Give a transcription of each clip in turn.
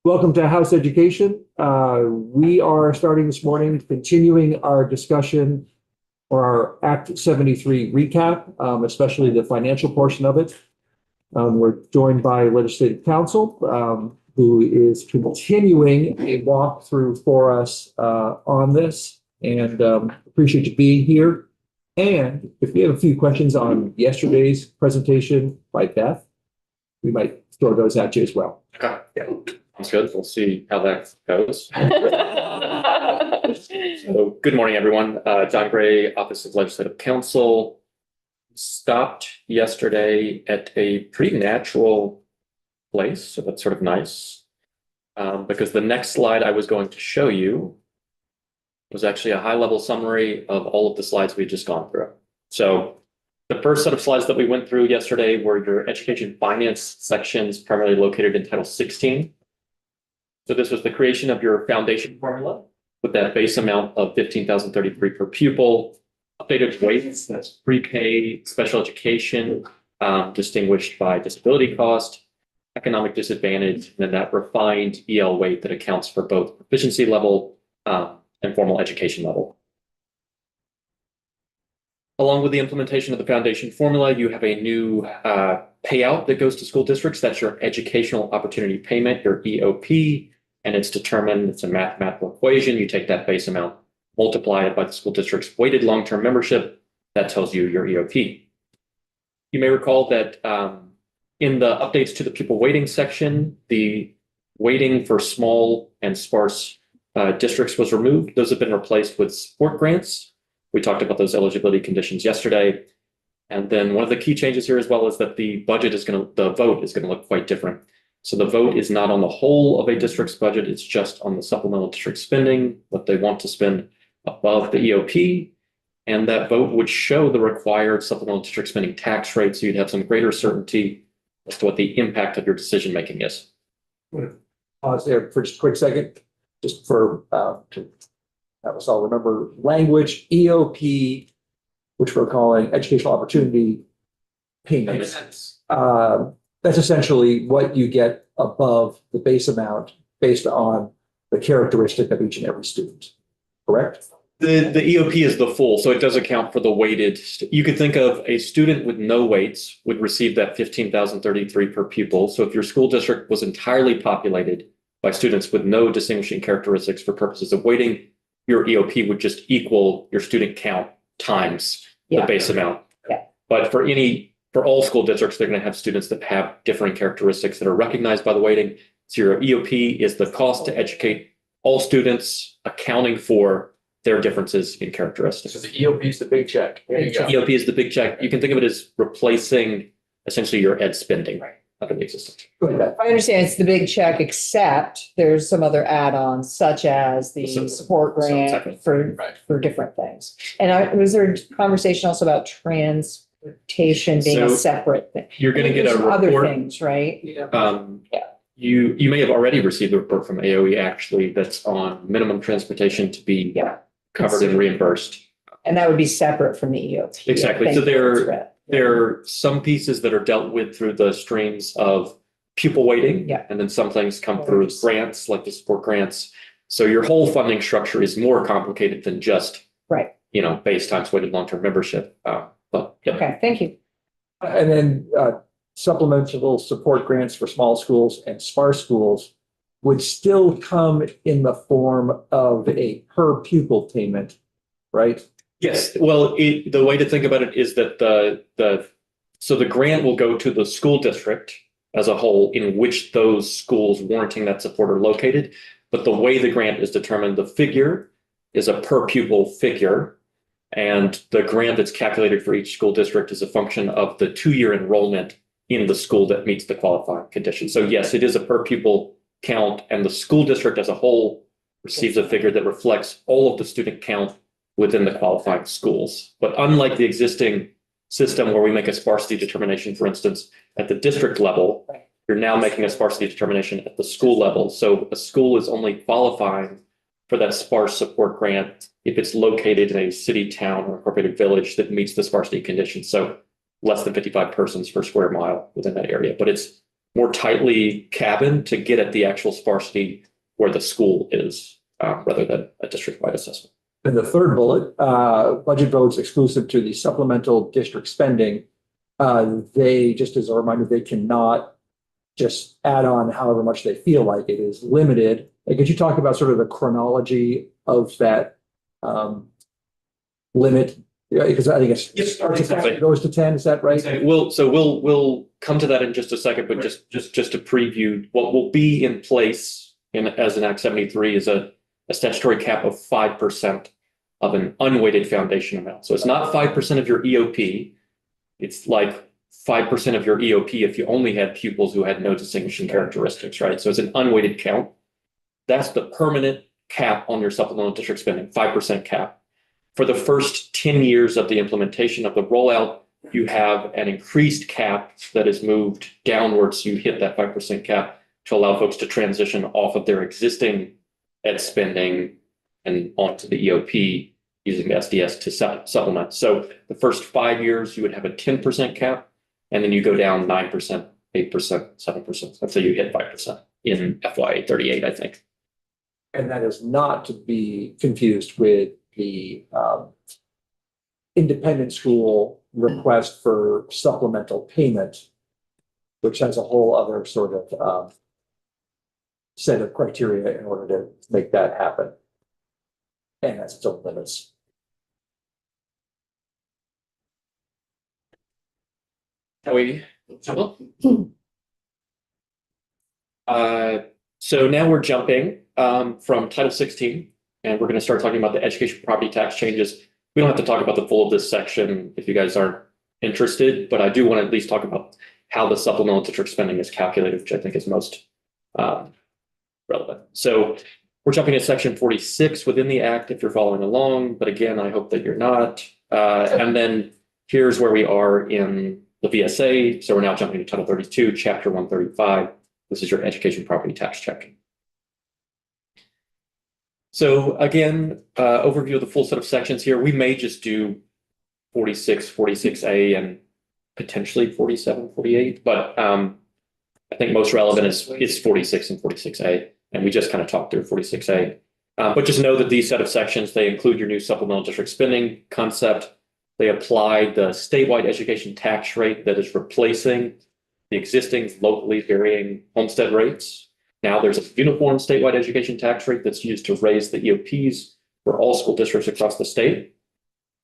Welcome to House Education. We are starting this morning, continuing our discussion or our Act 73 recap, especially the financial portion of it. We're joined by Legislative Counsel, who is continuing a walkthrough for us on this, and appreciate you being here. And if you have a few questions on yesterday's presentation by Beth, we might throw those at you as well. Okay. Yeah. Sounds good. We'll see how that goes. So, good morning, everyone. John Gray, Office of Legislative Counsel. Stopped yesterday at a pretty natural place, so that's sort of nice. Because the next slide I was going to show you was actually a high-level summary of all of the slides we've just gone through. So the first set of slides that we went through yesterday were your education finance sections, primarily located in Title 16. So this was the creation of your foundation formula with that base amount of $15,033 per pupil, updated weights, that's pre-K, special education, distinguished by disability cost, economic disadvantage, and then that refined EL weight that accounts for both proficiency level and formal education level. Along with the implementation of the foundation formula, you have a new payout that goes to school districts. That's your educational opportunity payment, your EOP, and it's determined, it's a mathematical equation. You take that base amount, multiply it by the school district's weighted long-term membership. That tells you your EOP. You may recall that in the updates to the pupil weighting section, the weighting for small and sparse districts was removed. Those have been replaced with support grants. We talked about those eligibility conditions yesterday. And then one of the key changes here as well is that the vote is going to look quite different. So the vote is not on the whole of a district's budget, it's just on the supplemental district spending, what they want to spend above the EOP. And that vote would show the required supplemental district spending tax rate, so you'd have some greater certainty as to what the impact of your decision making is. Pause there for just a quick second, just for to have us all remember language. EOP, which we're calling educational opportunity payments. That's essentially what you get above the base amount based on the characteristic of each and every student, correct? The EOP is the full, so it does account for the weighted. You could think of a student with no weights would receive that $15,033 per pupil. So if your school district was entirely populated by students with no distinguishing characteristics for purposes of weighting, your EOP would just equal your student count times the base amount. Yeah. But for all school districts, they're going to have students that have differing characteristics that are recognized by the weighting. So your EOP is the cost to educate all students, accounting for their differences in characteristics. So the EOP is the big check. There you go. EOP is the big check. You can think of it as replacing essentially your ed spending under the existing. Go ahead. I understand it's the big check, except there's some other add-ons such as the support grant for different things. And was there a conversation also about transportation being a separate thing? You're going to get a report. Other things, right? You may have already received a report from AOE actually that's on minimum transportation to be covered and reimbursed. And that would be separate from the EOP. Exactly. So there are some pieces that are dealt with through the streams of pupil weighting, and then some things come through grants like the support grants. So your whole funding structure is more complicated than just base times weighted long-term membership. Okay, thank you. And then supplemental support grants for small schools and sparse schools would still come in the form of a per pupil payment, right? Yes. Well, the way to think about it is that the grant will go to the school district as a whole in which those schools warranting that support are located. But the way the grant is determined, the figure is a per pupil figure. And the grant that's calculated for each school district is a function of the 2-year enrollment in the school that meets the qualifying conditions. So yes, it is a per pupil count, and the school district as a whole receives a figure that reflects all of the student count within the qualifying schools. But unlike the existing system where we make a sparsity determination, for instance, at the district level, you're now making a sparsity determination at the school level. So a school is only qualifying for that sparse support grant if it's located in a city, town, or incorporated village that meets the sparsity condition. So less than 55 persons per square mile within that area. But it's more tightly cabined to get at the actual sparsity where the school is, rather than a district-wide assessment. And the third bullet, budget votes exclusive to the supplemental district spending. They, just as a reminder, they cannot just add on however much they feel like. It is limited. Like, could you talk about sort of the chronology of that limit? Yeah, because I think it starts at 10, it goes to 10, is that right? We'll come to that in just a second, but just to preview, what will be in place as an Act 73 is a statutory cap of 5% of an unweighted foundation amount. So it's not 5% of your EOP. It's like 5% of your EOP if you only had pupils who had no distinguishing characteristics, right? So it's an unweighted count. That's the permanent cap on your supplemental district spending, 5% cap. For the first 10 years of the implementation of the rollout, you have an increased cap that is moved downwards. You hit that 5% cap to allow folks to transition off of their existing ed spending and onto the EOP using the SDS to supplement. So the first 5 years, you would have a 10% cap, and then you go down 9%, 8%, 7%. Let's say you hit 5% in FY 38, I think. And that is not to be confused with the independent school request for supplemental payment, which has a whole other sort of set of criteria in order to make that happen. And that's its own limits. So now we're jumping from Title 16, and we're going to start talking about the education property tax changes. We don't have to talk about the full of this section if you guys aren't interested, but I do want to at least talk about how the supplemental district spending is calculated, which I think is most relevant. So we're jumping to section 46 within the Act if you're following along, but again, I hope that you're not. And then here's where we are in the VSA. So we're now jumping to Title 32, Chapter 135. This is your education property tax chapter. So again, overview of the full set of sections here. We may just do 46, 46A, and potentially 47, 48, but I think most relevant is 46 and 46A, and we just kind of talked through 46A. But just know that these set of sections, they include your new supplemental district spending concept. They apply the statewide education tax rate that is replacing the existing locally varying homestead rates. Now there's a uniform statewide education tax rate that's used to raise the EOPs for all school districts across the state.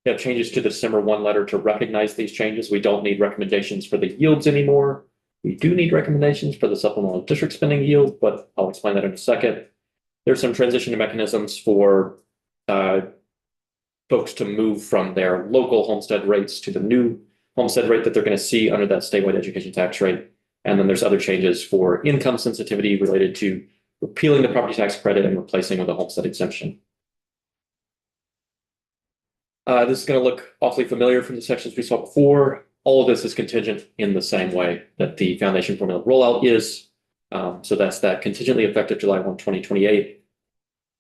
We have changes to the December 1 letter to recognize these changes. We don't need recommendations for the yields anymore. We do need recommendations for the supplemental district spending yield, but I'll explain that in a second. There's some transition mechanisms for folks to move from their local homestead rates to the new homestead rate that they're going to see under that statewide education tax rate. And then there's other changes for income sensitivity related to repealing the property tax credit and replacing with a homestead exemption. This is going to look awfully familiar from the sections we saw before. All of this is contingent in the same way that the foundation formula rollout is. So that's that contingently effective July 1, 2028.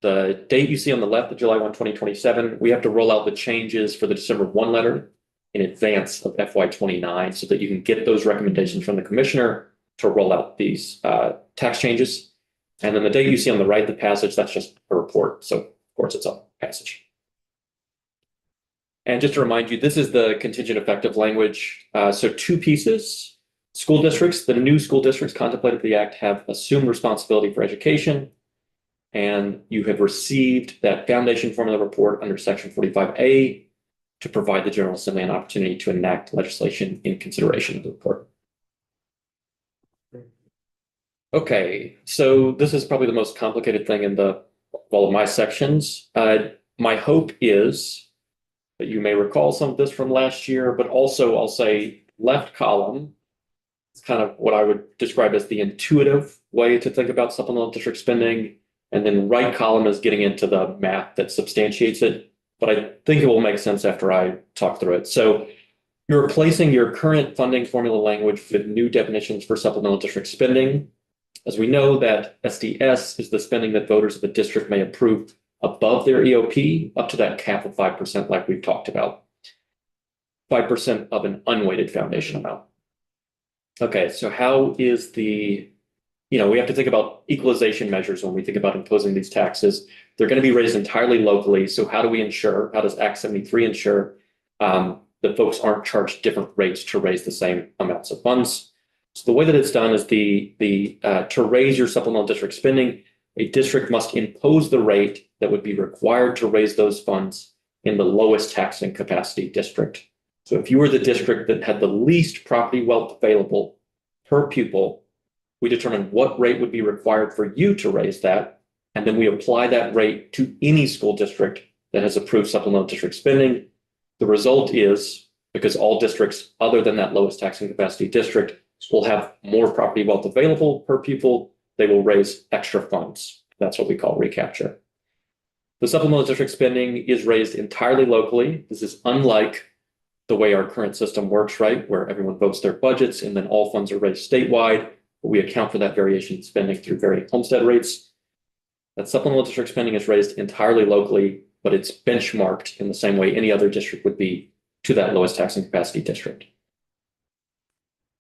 The date you see on the left, the July 1, 2027, we have to roll out the changes for the December 1 letter in advance of FY 29 so that you can get those recommendations from the commissioner to roll out these tax changes. And then the date you see on the right, the passage, that's just a report. So of course it's a passage. And just to remind you, this is the contingent effective language. So two pieces. School districts, the new school districts contemplated the Act have assumed responsibility for education. And you have received that foundation formula report under section 45A to provide the General Assembly an opportunity to enact legislation in consideration of the report. Okay, so this is probably the most complicated thing in all of my sections. My hope is that you may recall some of this from last year, but also I'll say left column, it's kind of what I would describe as the intuitive way to think about supplemental district spending. And then right column is getting into the math that substantiates it. But I think it will make sense after I talk through it. So you're replacing your current funding formula language with new definitions for supplemental district spending. As we know that SDS is the spending that voters of the district may approve above their EOP up to that cap of 5% like we've talked about. 5% of an unweighted foundation amount. Okay, so how is we have to think about equalization measures when we think about imposing these taxes. They're going to be raised entirely locally. So how does Act 73 ensure that folks aren't charged different rates to raise the same amounts of funds? So the way that it's done is to raise your supplemental district spending, a district must impose the rate that would be required to raise those funds in the lowest taxing capacity district. So if you were the district that had the least property wealth available per pupil, we determine what rate would be required for you to raise that. And then we apply that rate to any school district that has approved supplemental district spending. The result is, because all districts other than that lowest taxing capacity district will have more property wealth available per pupil, they will raise extra funds. That's what we call recapture. The supplemental district spending is raised entirely locally. This is unlike the way our current system works, right? Where everyone votes their budgets and then all funds are raised statewide, but we account for that variation in spending through varying homestead rates. That supplemental district spending is raised entirely locally, but it's benchmarked in the same way any other district would be to that lowest taxing capacity district.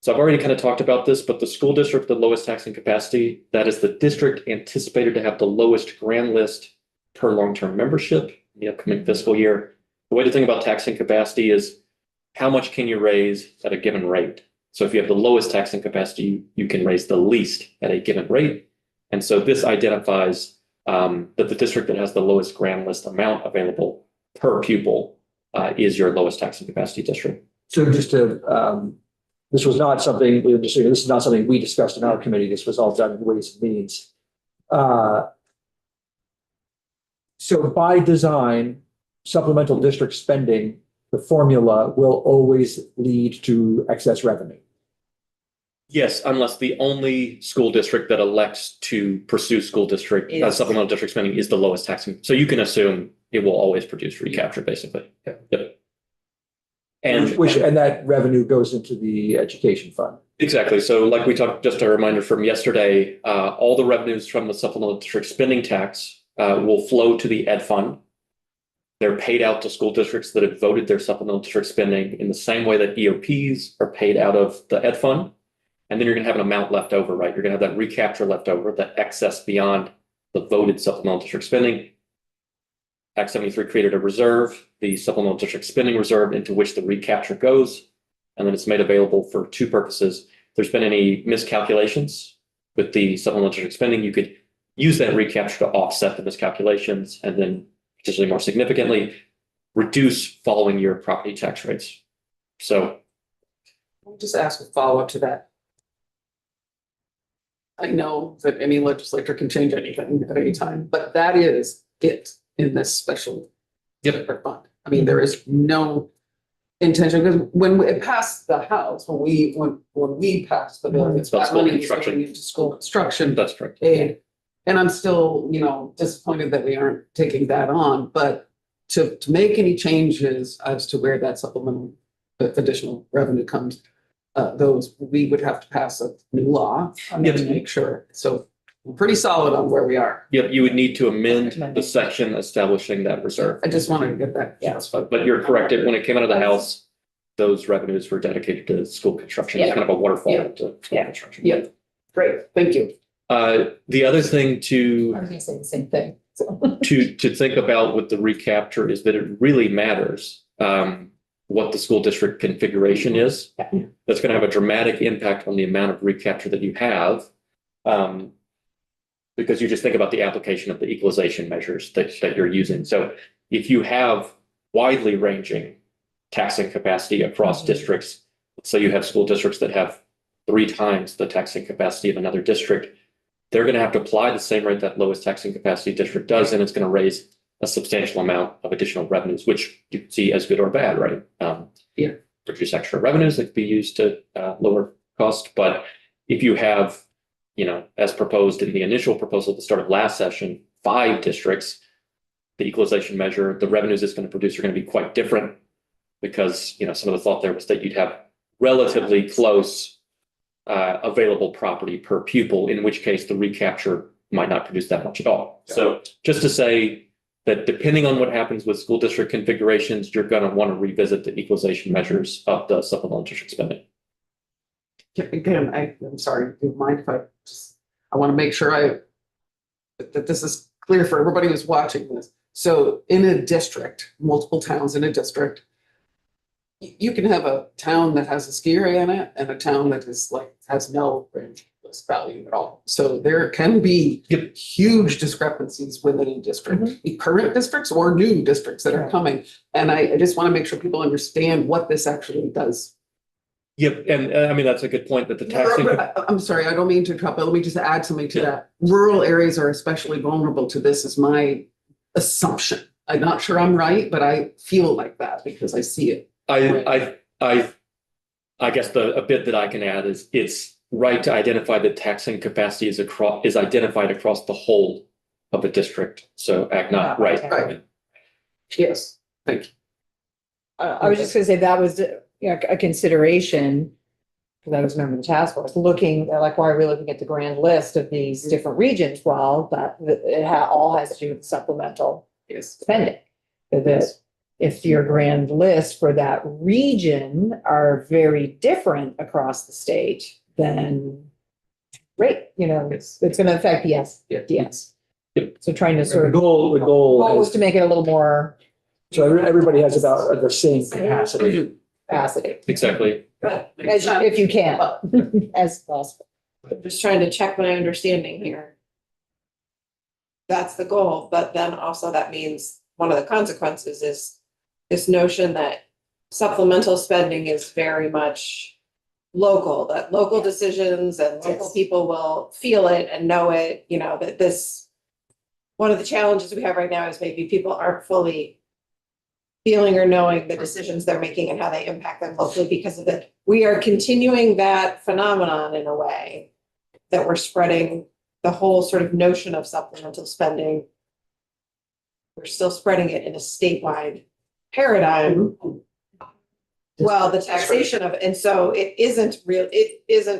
So I've already kind of talked about this, but the school district, the lowest taxing capacity, that is the district anticipated to have the lowest grand list per long-term membership in the upcoming fiscal year. The way to think about taxing capacity is how much can you raise at a given rate? So if you have the lowest taxing capacity, you can raise the least at a given rate. And so this identifies that the district that has the lowest grand list amount available per pupil is your lowest taxing capacity district. So just to, this was not something, this is not something we discussed in our committee. This was all done in Ways and Means. So by design, supplemental district spending, the formula will always lead to excess revenue. Yes, unless the only school district that elects to pursue school district supplemental district spending is the lowest taxing. So you can assume it will always produce recapture, basically. Yep. And that revenue goes into the education fund. Exactly. So like we talked, just a reminder from yesterday, all the revenues from the supplemental district spending tax will flow to the ed fund. They're paid out to school districts that have voted their supplemental district spending in the same way that EOPs are paid out of the ed fund. And then you're going to have an amount left over, right? You're going to have that recapture left over, that excess beyond the voted supplemental district spending. Act 73 created a reserve, the supplemental district spending reserve, into which the recapture goes. And then it's made available for two purposes. If there's been any miscalculations with the supplemental district spending, you could use that recapture to offset the miscalculations and then potentially more significantly reduce following year property tax rates. So I'll just ask a follow-up to that. I know that any legislature can change anything at any time, but that is it in this special separate fund. I mean, there is no intention, because when it passed the House, when we passed the bill, It's about that school money is construction. going into school construction that's correct. aid. And I'm still, disappointed that we aren't taking that on, but to make any changes as to where that supplemental additional revenue comes, we would have to pass a new law to make sure. So we're pretty solid on where we are. Yep, you would need to amend the section establishing that reserve. I just wanted to get that. Yeah. But you're correct. When it came out of the House, those revenues were dedicated to school construction. It's Yeah. kind of a waterfall Yeah. to school Yeah. construction. Yeah. Great, thank you. The other thing I was going to say the same thing. to think about with the recapture is that it really matters what the school district configuration is. That's going to have a dramatic impact on the amount of recapture that you have. Because you just think about the application of the equalization measures that you're using. So if you have widely ranging taxing capacity across districts, so you have school districts that have 3 times the taxing capacity of another district, they're going to have to apply the same rate that lowest taxing capacity district does, and it's going to raise a substantial amount of additional revenues, which you can see as good or bad, right? Produce extra revenues that could be used to lower cost. But if you have, as proposed in the initial proposal at the start of last session, 5 districts, the equalization measure, the revenues it's going to produce are going to be quite different because, some of the thought there was that you'd have relatively close available property per pupil, in which case the recapture might not produce that much at all. So just to say that depending on what happens with school district configurations, you're going to want to revisit the equalization measures of the supplemental district spending. again, I'm sorry, do you mind if I want to make sure that this is clear for everybody who's watching this. So in a district, multiple towns in a district, you can have a town that has a ski area in it and a town that is like, has no range list value at all. So there can be huge discrepancies within a district, current districts or new districts that are coming. And I just want to make sure people understand what this actually does. Yep, and I mean, that's a good point that the taxing. I'm sorry, I don't mean to interrupt, but let me just add something to that. Rural areas are especially vulnerable to this is my assumption. I'm not sure I'm right, but I feel like that because I see it. I guess a bit that I can add is it's right to identify that taxing capacity is identified across the whole of a district. So act not right. Right. Yes, thank you. I was just gonna say that was, a consideration, because I was a member of the task force, looking, like, why are we looking at the grand list of these different regions? Well, all has to do with supplemental spending. That if your grand list for that region are very different across the state, then great, it's gonna affect yes. So trying to The sort of, goal goal was is, to make it a little more so everybody has about the same capacity. capacity, Exactly. if you can, as possible. Just trying to check my understanding here. That's the goal, but then also that means one of the consequences is this notion that supplemental spending is very much local, that local decisions and local people will feel it and know it, that one of the challenges we have right now is maybe people aren't fully feeling or knowing the decisions they're making and how they impact them locally because of it. We are continuing that phenomenon in a way that we're spreading the whole sort of notion of supplemental spending. We're still spreading it in a statewide paradigm. Well, the taxation of it, and so it isn't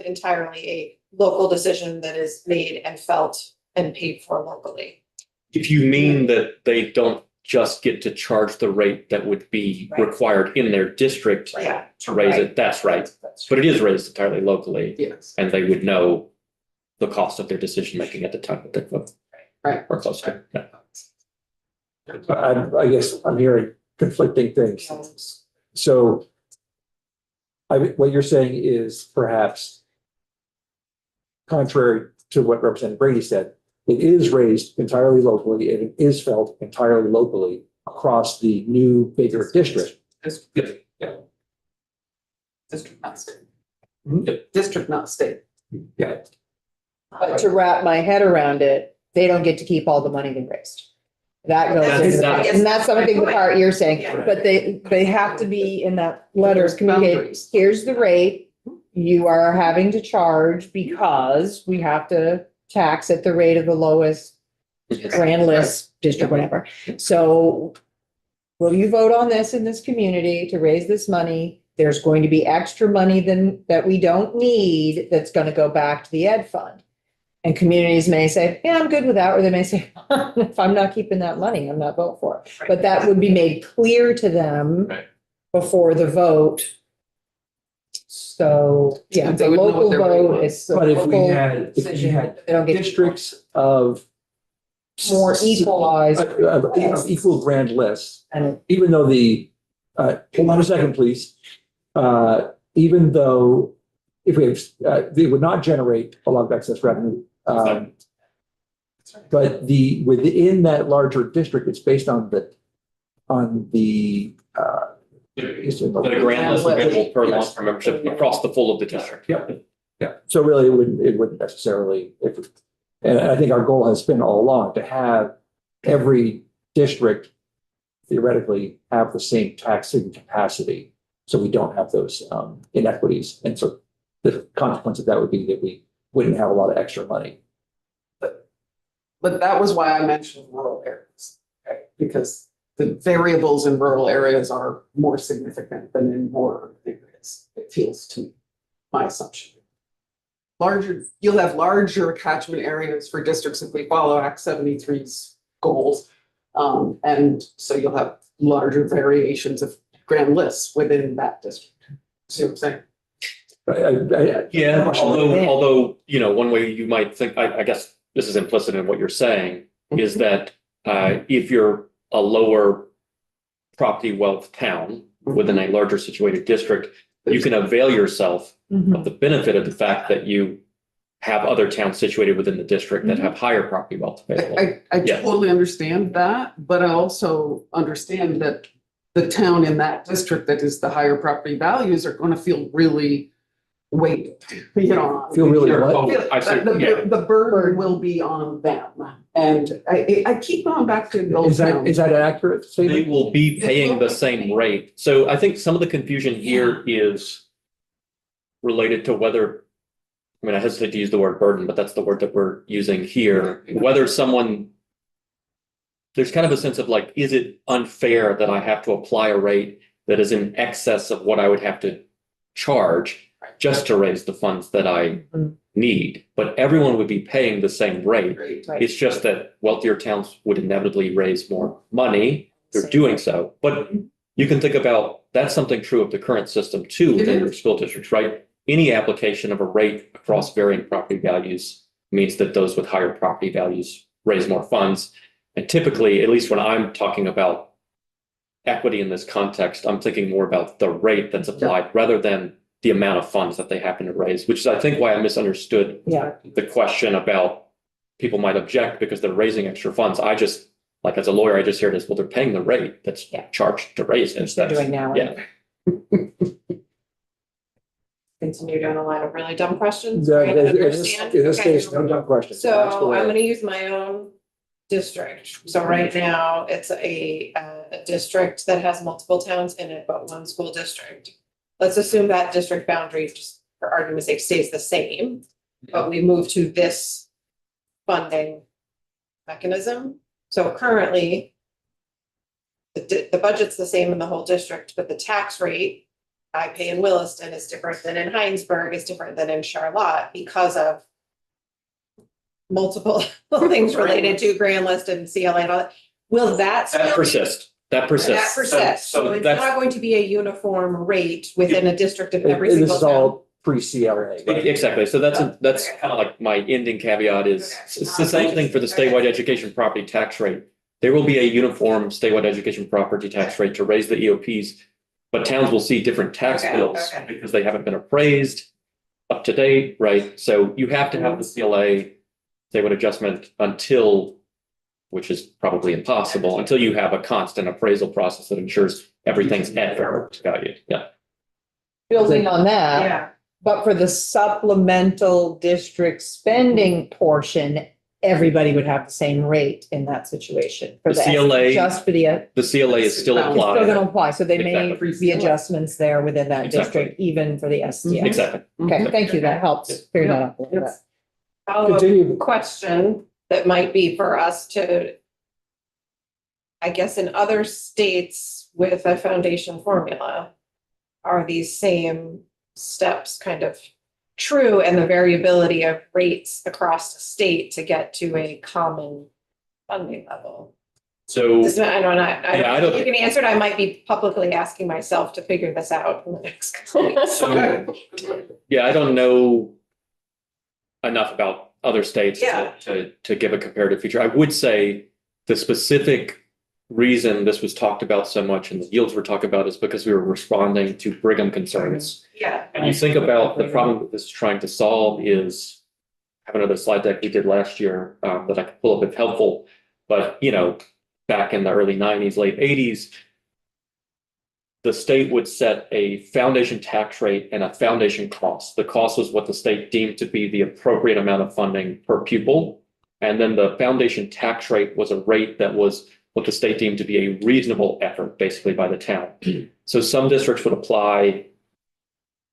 entirely a local decision that is made and felt and paid for locally. If you mean that they don't just get to charge the rate that would be required in their district to raise it, that's right. But it is raised entirely locally. Yes. And they would know the cost of their decision making at the time that they vote. Right. Or close to. Yeah. I guess I'm hearing conflicting things. So what you're saying is perhaps contrary to what Representative Brady said, it is raised entirely locally and it is felt entirely locally across the new bigger district. District, not state. District, not state. Yeah. But to wrap my head around it, they don't get to keep all the money they raised. That goes into that, and that's something the part you're saying, but they have to be in that letters communicated. Here's the rate you are having to charge because we have to tax at the rate of the lowest grand list district, whatever. So will you vote on this in this community to raise this money? There's going to be extra money that we don't need that's going to go back to the ed fund. And communities may say, yeah, I'm good with that. Or they may say, if I'm not keeping that money, I'm not voting for it. But that would be made clear to them before the vote. So, yeah, the local vote is. But if we had districts of more equalized. equal grand lists, And even though hold on a second, please. Even though if we have, they would not generate a lot of excess revenue. But within that larger district, it's based on the The grand list available per long-term membership across the full of the district. Yeah, so really it wouldn't necessarily, and I think our goal has been all along to have every district theoretically have the same taxing capacity. So we don't have those inequities. And so the consequence of that would be that we wouldn't have a lot of extra money. But that was why I mentioned rural areas, okay? Because the variables in rural areas are more significant than in more areas. It feels to me, my assumption. You'll have larger catchment areas for districts if we follow Act 73's goals. And so you'll have larger variations of grand lists within that district. See what I'm saying? Yeah, Question. although, you know, one way you might think, I guess this is implicit in what you're saying, is that if you're a lower property wealth town within a larger situated district, you can avail yourself of the benefit of the fact that you have other towns situated within the district that have higher property wealth available. I Yeah. totally understand that, but I also understand that the town in that district that is the higher property values are gonna feel really weighted, you know. Feel really what? Oh, I see, yeah. The burden will be on them. And I keep going back to those towns. Is that an accurate They statement? will be paying the same rate. So I think some of the confusion here is related to whether, I mean, I hesitate to use the word burden, but that's the word that we're using here. Whether someone, there's kind of a sense of like, is it unfair that I have to apply a rate that is in excess of what I would have to charge just to raise the funds that I need? But everyone would be paying the same rate. Right. It's just that wealthier towns would inevitably raise more money. They're doing so. But you can think about, that's something true of the current system too, It within your is. school districts, right? Any application of a rate across varying property values means that those with higher property values raise more funds. And typically, at least when I'm talking about equity in this context, I'm thinking more about the rate that's applied rather than the amount of funds that they happen to raise, which is, I think, why I misunderstood Yeah. the question about people might object because they're raising extra funds. I just, like, as a lawyer, I just hear this, well, they're paying the rate that's Yeah. charged to raise it. Which they're doing now. Yeah. Continue down a line of really dumb questions. Yeah, trying to in this understand. Okay. case, no dumb question. So I'm gonna use my own district. So right now, it's a district that has multiple towns in it, but one school district. Let's assume that district boundary, just for argument's sake, stays the same, but we move to this funding mechanism. So currently, the budget's the same in the whole district, but the tax rate I pay in Williston is different than in Heinsberg, is different than in Charlotte because of multiple things related to grand list and CLA and all that. Will that? That persists. That persists. That persists. So it's that's not going to be a uniform rate within a district of every This single is town. all pre-CLA. exactly. So that's kind of like my ending caveat is it's the same thing for the statewide education property tax rate. There will be a uniform statewide education property tax rate to raise the EOPs, but towns will see different tax Okay, bills okay. because they haven't been appraised up to date, right? So you have to have the CLA statewide adjustment until, which is probably impossible, until you have a constant appraisal process that ensures everything's at fair value. Yeah. Building on that, Yeah, but for the supplemental district spending portion, everybody would have the same rate in that situation. For The CLA Just for the, The CLA is still It's it's still applied. gonna apply, so they may Exactly. be adjustments there within that Exactly. district, even for the SDF. Exactly. Okay, thank you, that helps figure that out a little bit. follow-up Continue. question that might be for us to, I guess, in other states with a foundation formula, are these same steps kind of true, and the variability of rates across the state to get to a common funding level? So I don't know, Yeah, I don't- you can answer it. I might be publicly asking myself to figure this out in the next couple of weeks. So- yeah, I don't know enough about other states Yeah. to give a comparative feature. I would say the specific reason this was talked about so much and the yields were talked about is because we were responding to Brigham concerns. Yeah. And you think about the problem that this is trying to solve is, I have another slide deck we did last year that I could pull up if helpful. But, you know, back in the early 90s, late 80s, the state would set a foundation tax rate and a foundation cost. The cost was what the state deemed to be the appropriate amount of funding per pupil. And then the foundation tax rate was a rate that was what the state deemed to be a reasonable effort, basically, by the town. So some districts would apply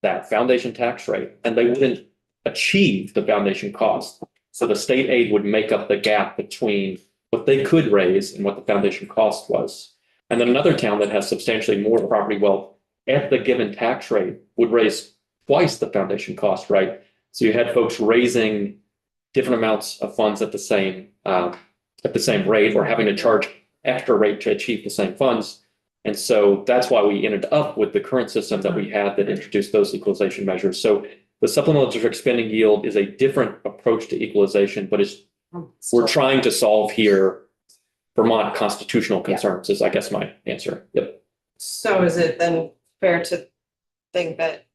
that foundation tax rate and they wouldn't achieve the foundation cost. So the state aid would make up the gap between what they could raise and what the foundation cost was. And then another town that has substantially more property wealth at the given tax rate would raise twice the foundation cost, right? So you had folks raising different amounts of funds at the same rate, or having to charge extra rate to achieve the same funds. And so that's why we ended up with the current system that we had that introduced those equalization measures. So the supplemental district spending yield is a different approach to equalization, but we're trying to solve here Vermont constitutional concerns is, I guess, my answer. Yep. So is it then fair to think that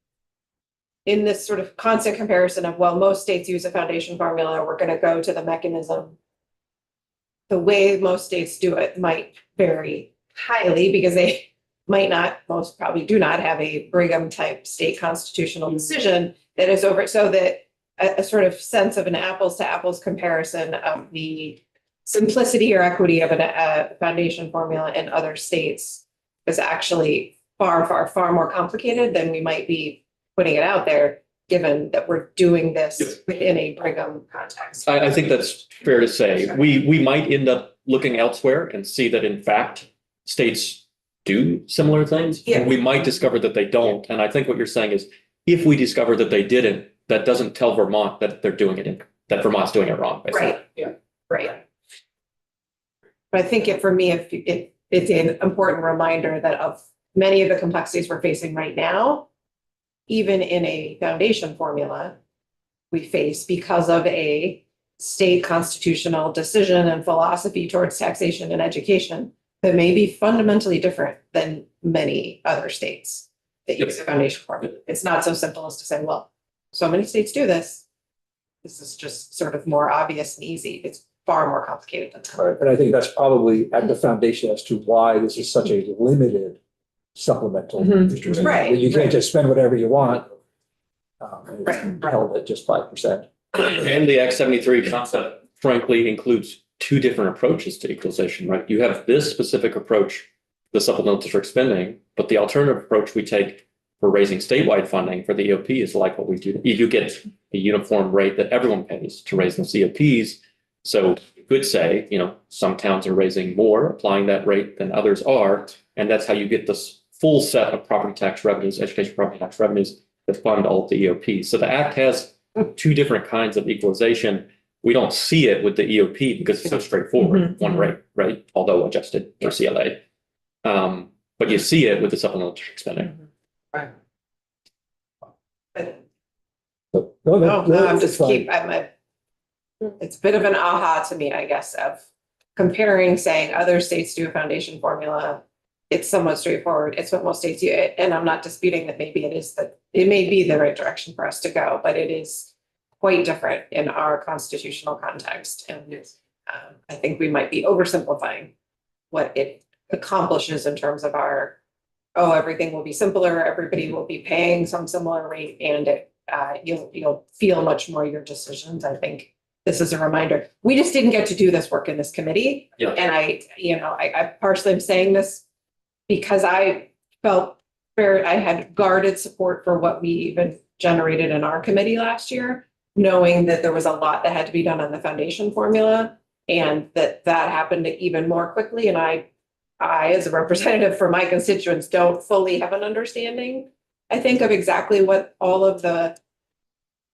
in this sort of constant comparison of, well, most states use a foundation formula, we're gonna go to the mechanism. The way most states do it might vary highly because they might not, most probably do not have a Brigham type state constitutional decision that is over, so that a sort of sense of an apples to apples comparison of the simplicity or equity of a foundation formula in other states is actually far more complicated than we might be putting it out there, given that we're doing this Yes. within a Brigham context. I think that's fair to say. We might end up looking elsewhere and see that in fact, states do similar things. Yeah. And we might discover that they don't. And I think what you're saying is, if we discover that they didn't, that doesn't tell Vermont that they're doing it that Vermont's doing it wrong. Basically. Right. Right. But I think for me, it's an important reminder that of many of the complexities we're facing right now, even in a foundation formula, we face because of a state constitutional decision and philosophy towards taxation and education that may be fundamentally different than many other states that use a foundation formula. It's not so simple as to say, well, so many states do this. This is just sort of more obvious and easy. It's far more complicated than that. Right, and I think that's probably at the foundation as to why this is such a limited supplemental. Mhm. distribution. Right, You can't right. just spend whatever you want. Right. It's held at just 5%. And the Act 73 concept frankly includes two different approaches to equalization, right? You have this specific approach, the supplemental district spending, but the alternative approach we take for raising statewide funding for the EOP is like what we do. You get a uniform rate that everyone pays to raise those EOPs. So you could say, some towns are raising more, applying that rate than others are. And that's how you get this full set of property tax revenues, education property tax revenues that fund all of the EOPs. So the Act has two different kinds of equalization. We don't see it with the EOP because it's so straightforward, one rate, right? Although adjusted for CLA. But you see it with the supplemental district spending. Right. But No, no, I'm that's just fine. it's a bit of an aha to me, I guess, of comparing, saying other states do a foundation formula. It's somewhat straightforward. It's what most states do. And I'm not disputing that maybe it may be the right direction for us to go, but it is quite different in our constitutional context. And I think we might be oversimplifying what it accomplishes in terms of everything will be simpler, everybody will be paying some similar rate, and you'll feel much more your decisions. I think this is a reminder. We just didn't get to do this work in this committee. Yeah. And I partially am saying this because I felt I had guarded support for what we even generated in our committee last year, knowing that there was a lot that had to be done on the foundation formula and that happened even more quickly. And I, as a representative for my constituents, don't fully have an understanding, I think, of exactly what all of the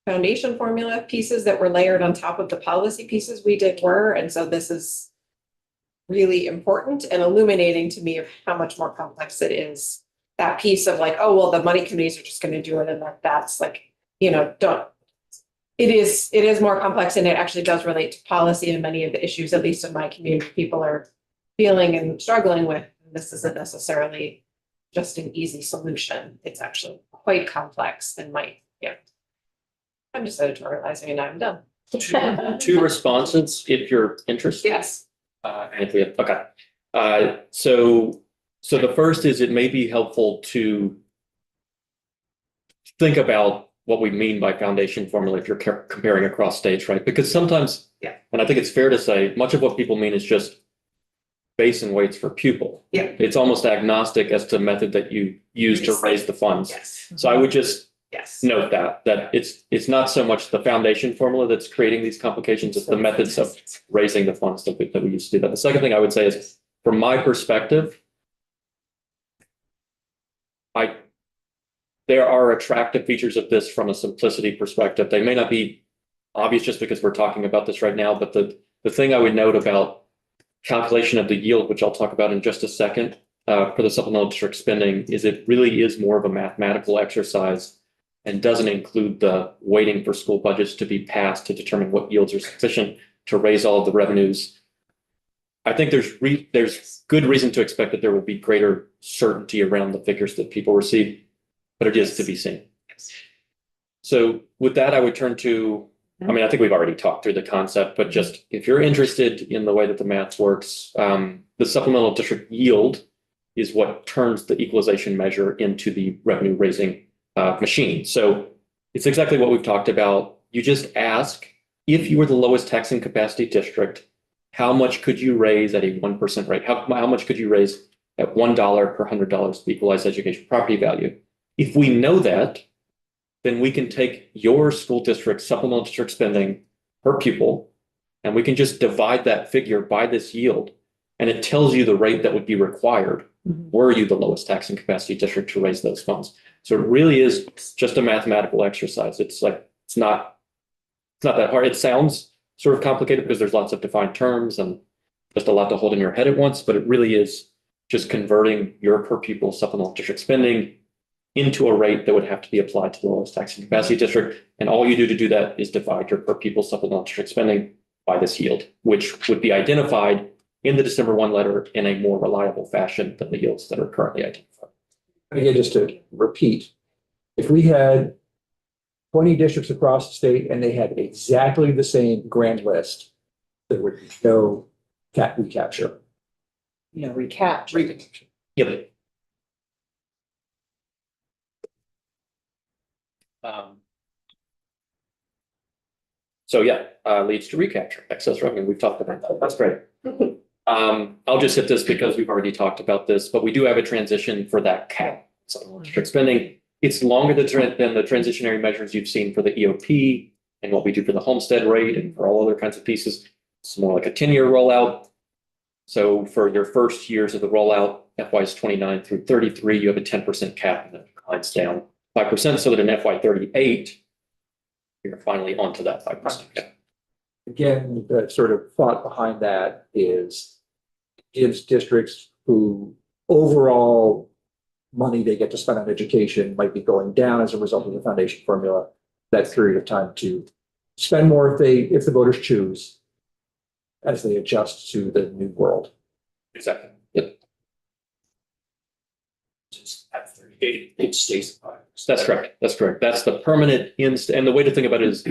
foundation formula pieces that were layered on top of the policy pieces we did were. And so this is really important and illuminating to me of how much more complex it is. That piece of like, oh, well, the money committees are just going to do it. And that's like, it is more complex, and it actually does relate to policy and many of the issues, at least in my community, people are feeling and struggling with. This isn't necessarily just an easy solution. It's actually quite complex and I'm just editorializing and I'm done. Two responses, if you're interested. Yes. And if we have, okay. So the first is it may be helpful to think about what we mean by foundation formula if you're comparing across states, right? Because sometimes, and I think it's fair to say, much of what people mean is just base and weights for pupil. Yeah. It's almost agnostic as to the method that you use to raise the funds. Yes. So I would just Yes. note that it's not so much the foundation formula that's creating these complications, it's the methods of raising the funds that we used to do that. The second thing I would say is, from my perspective, there are attractive features of this from a simplicity perspective. They may not be obvious just because we're talking about this right now, but the thing I would note about calculation of the yield, which I'll talk about in just a second, for the supplemental district spending is it really is more of a mathematical exercise and doesn't include the waiting for school budgets to be passed to determine what yields are sufficient to raise all of the revenues. I think there's good reason to expect that there will be greater certainty around the figures that people receive, but it is to be seen. So with that, I would turn to, I mean, I think we've already talked through the concept, but just if you're interested in the way that the math works, the supplemental district yield is what turns the equalization measure into the revenue raising machine. So it's exactly what we've talked about. You just ask, if you were the lowest taxing capacity district, how much could you raise at a 1% rate? How much could you raise at $1 per $100 of equalized education property value? If we know that, then we can take your school district supplemental district spending per pupil, and we can just divide that figure by this yield, and it tells you the rate that would be required were you the lowest taxing capacity district to raise those funds. So it really is just a mathematical exercise. It's not that hard. It sounds sort of complicated because there's lots of defined terms and just a lot to hold in your head at once, but it really is just converting your per pupil supplemental district spending into a rate that would have to be applied to the lowest taxing capacity district. And all you do to do that is divide your per pupil supplemental district spending by this yield, which would be identified in the December 1 letter in a more reliable fashion than the yields that are currently identified. Again, just to repeat, if we had 20 districts across the state and they had exactly the same grand list, there would be no recapture. Recapture. Yep. So yeah, leads to recapture, excess revenue. We've talked about that. That's great. I'll just hit this because we've already talked about this, but we do have a transition for that cap. Supplemental district spending. It's longer than the transitionary measures you've seen for the EOP and what we do for the homestead rate and for all other kinds of pieces. It's more like a 10-year rollout. So for your first years of the rollout, FYs 29 through 33, you have a 10% cap and then it declines down 5% so that in FY 38, you're finally onto that 5% cap. Again, the sort of thought behind that is gives districts who overall money they get to spend on education might be going down as a result of the foundation formula, that period of time to spend more if the voters choose as they adjust to the new world. Exactly. Yep. At 38, it stays high. That's correct. That's correct. That's the permanent and the way to think about it is,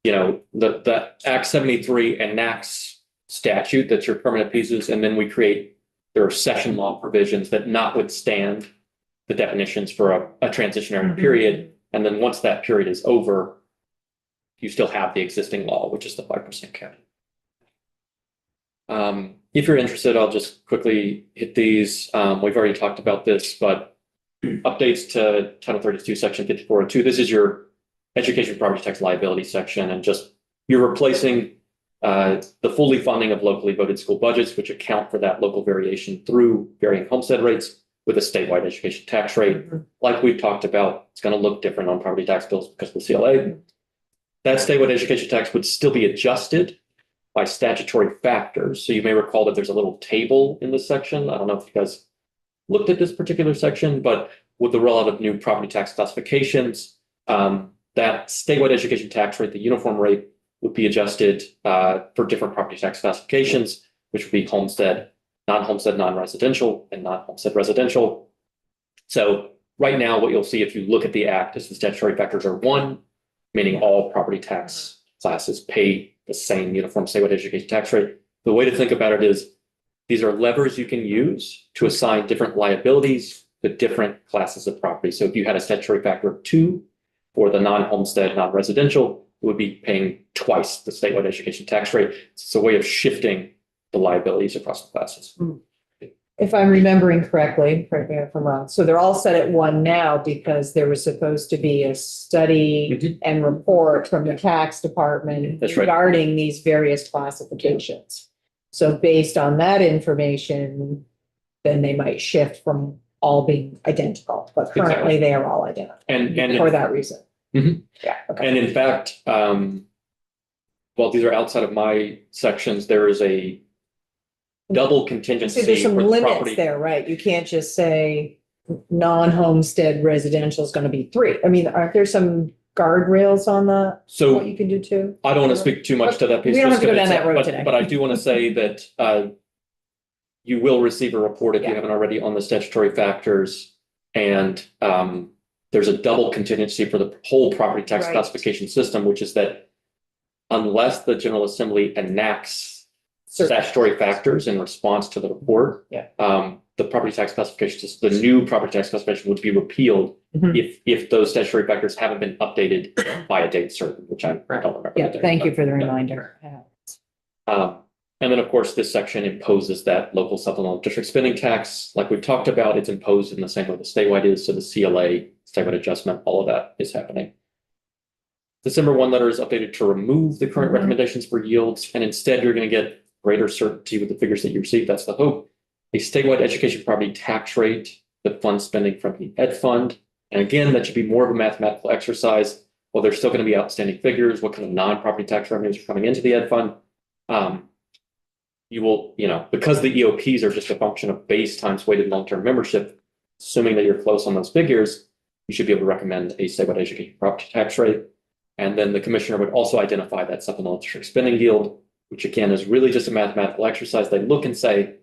the Act 73 enacts statute that's your permanent pieces, and then there are session law provisions that notwithstand the definitions for a transitionary period. And then once that period is over, you still have the existing law, which is the 5% cap. If you're interested, I'll just quickly hit these. We've already talked about this, but updates to Title 32, Section 5402. This is your education property tax liability section, and you're replacing the fully funding of locally voted school budgets, which account for that local variation through varying homestead rates, with a statewide education tax rate. Like we've talked about, it's going to look different on property tax bills because of the CLA. That statewide education tax would still be adjusted by statutory factors. So you may recall that there's a little table in this section. I don't know if you guys looked at this particular section, but with the rollout of new property tax classifications, that statewide education tax rate, the uniform rate, would be adjusted for different property tax classifications, which would be homestead, non-homestead, non-residential, and non-homestead residential. So right now, what you'll see if you look at the act is the statutory factors are 1, meaning all property tax classes pay the same uniform statewide education tax rate. The way to think about it is these are levers you can use to assign different liabilities to different classes of property. So if you had a statutory factor of 2 for the non-homestead, non-residential, it would be paying twice the statewide education tax rate. It's a way of shifting the liabilities across the classes. If I'm remembering correctly, correct me if I'm wrong, so they're all set at 1 now because there was supposed to be a study and report from the tax department That's right. regarding these various classifications. So based on that information, then they might shift from all being identical, but currently Exactly. they are all identical And for that reason. Mhm. Yeah, okay. And in fact, while these are outside of my sections, there is a double So contingency there's some for the limits property. there, right? You can't just say non-homestead residential is going to be 3. I mean, aren't there some guardrails on that? What So you can do too? I don't want to speak too much to that piece. We don't just have to go because down it's that road but- today. But I do want to say that you will receive a report if you Yeah. haven't already on the statutory factors. And there's a double contingency for the whole property tax Right. classification system, which is that unless the General Assembly enacts Certain- statutory factors in response to the report. Yeah. The property tax classification, the new property tax classification would be repealed Mhm. if those statutory factors haven't been updated by a date certain, which I don't remember. Yeah, the date, thank you but- for the yeah. reminder. And then, of course, this section imposes that local supplemental district spending tax. Like we've talked about, it's imposed in the same way the statewide is. So the CLA, statewide adjustment, all of that is happening. December 1 letter is updated to remove the current Mhm. recommendations for yields, and instead you're going to get greater certainty with the figures that you receive. That's the hope. A statewide education property tax rate that funds spending from the ed fund. And again, that should be more of a mathematical exercise. Well, there's still going to be outstanding figures. What kind of non-property tax revenues are coming into the ed fund? You will, because the EOPs are just a function of base times weighted long-term membership, assuming that you're close on those figures, you should be able to recommend a statewide education property tax rate. And then the commissioner would also identify that supplemental district spending yield, which again is really just a mathematical exercise. They look and say,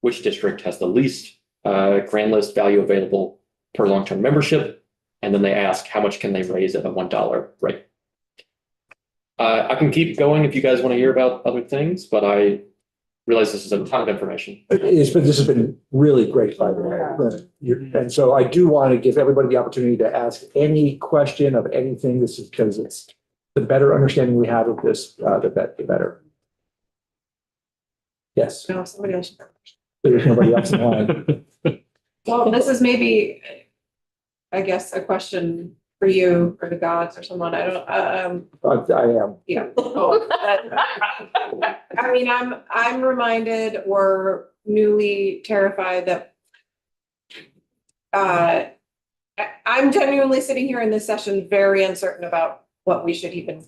which district has the least grand list value available per long-term membership? And then they ask, how much can they raise at a $1 rate? I can keep going if you guys want to hear about other things, but I realize this is a ton of information. This has been really great, by the way. And so I do want to give everybody the opportunity to ask any question of anything. This is because it's the better understanding we have of this, the better. Yes, No, somebody else. there's nobody else in line. Well, this is maybe, I guess, a question for you or the gods or someone. I don't, I am. yeah. Oh, I mean, I'm reminded or newly terrified that I'm genuinely sitting here in this session very uncertain about what we should even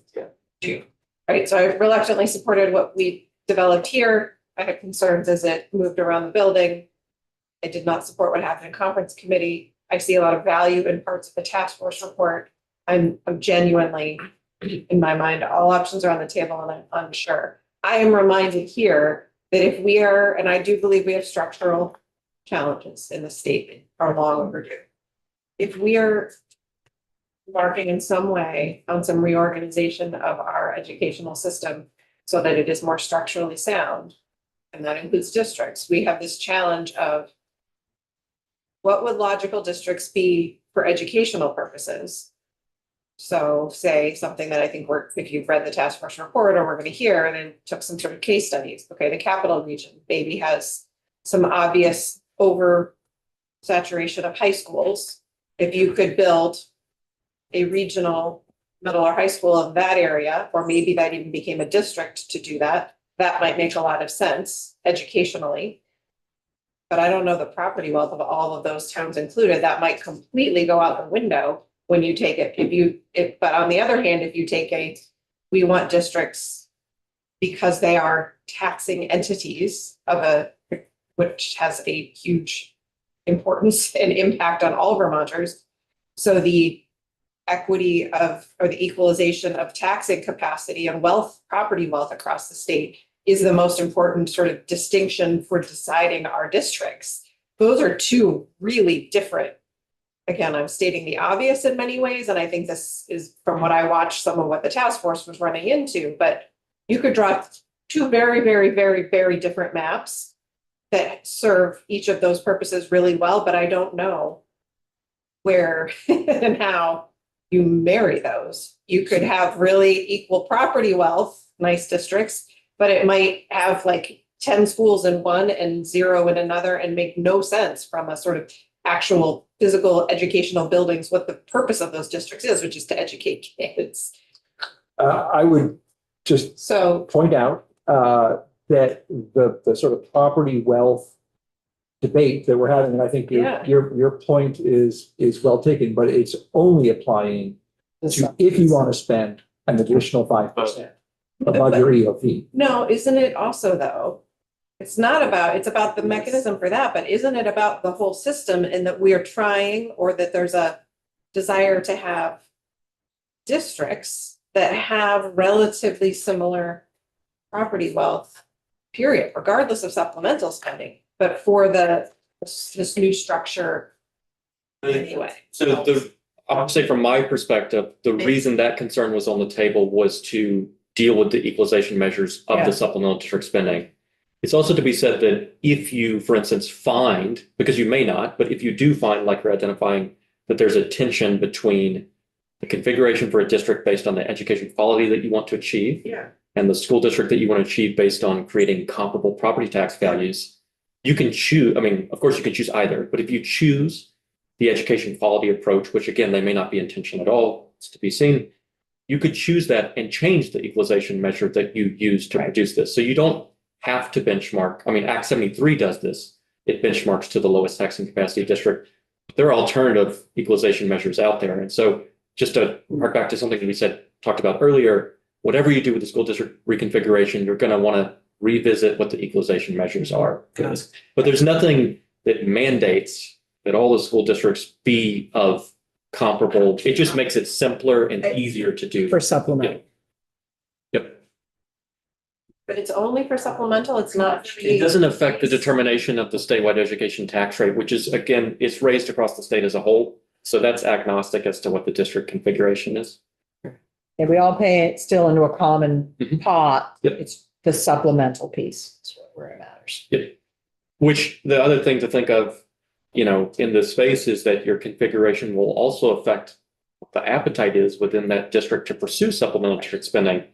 do. Right, so I reluctantly supported what we developed here. I had concerns as it moved around the building. I did not support what happened in conference committee. I see a lot of value in parts of the task force report. I'm genuinely, in my mind, all options are on the table and I'm unsure. I am reminded here that if we are, and I do believe we have structural challenges in the state are long overdue. If we are embarking in some way on some reorganization of our educational system so that it is more structurally sound, and that includes districts, we have this challenge of what would logical districts be for educational purposes? So say something that I think if you've read the task force report or we're going to hear, and then took some sort of case studies. Okay, the capital region maybe has some obvious oversaturation of high schools. If you could build a regional middle or high school in that area, or maybe that even became a district to do that, that might make a lot of sense educationally. But I don't know the property wealth of all of those towns included. That might completely go out the window when you take it. But on the other hand, if you take we want districts because they are taxing entities which has a huge importance and impact on all Vermonters. So the equity or the equalization of taxing capacity and property wealth across the state is the most important sort of distinction for deciding our districts. Those are two really different. Again, I'm stating the obvious in many ways, and I think this is from what I watched some of what the task force was running into, but you could draw two very, very, very, very different maps that serve each of those purposes really well, but I don't know where and how you marry those. You could have really equal property wealth, nice districts, but it might have like 10 schools in one and 0 in another and make no sense from a sort of actual physical educational buildings, what the purpose of those districts is, which is to educate kids. I would just So, point out that the sort of property wealth debate that we're having, and I think Yeah. your point is well taken, but it's only applying to if you want to spend an additional 5% above your EOP. no, isn't it also though, It's not about, it's about the mechanism for that, but isn't it about the whole system and that we are trying, or that there's a desire to have districts that have relatively similar property wealth, period, regardless of supplemental spending, but for this new structure anyway. So I would say from my perspective, the reason that concern was on the table was to deal with the equalization measures of Yeah. the supplemental district spending. It's also to be said that if you, for instance, find, because you may not, but if you do find, like you're identifying, that there's a tension between the configuration for a district based on the education quality that you want to achieve Yeah. and the school district that you want to achieve based on creating comparable property tax values, you can choose, I mean, of course you can choose either, but if you choose the education quality approach, which again, they may not be intention at all, it's to be seen, you could choose that and change the equalization measure that you use to produce this. So you don't have to benchmark. I mean, Act 73 does this. It benchmarks to the lowest taxing capacity district. There are alternative equalization measures out there. And so just to hark back to something that we talked about earlier, whatever you do with the school district reconfiguration, you're going to want to revisit what the equalization measures are. Yes. But there's nothing that mandates that all the school districts be of comparable. It just makes it simpler and easier to do. For supplement. Yep. But it's only for supplemental, it's not. It doesn't affect the determination of the statewide education tax rate, which is, again, it's raised across the state as a whole. So that's agnostic as to what the district configuration is. And we all pay it still into a common Mhm. pot. Yep. It's the supplemental piece, is where it matters. Which the other thing to think of, in this space is that your configuration will also affect what the appetite is within that district to pursue supplemental district spending.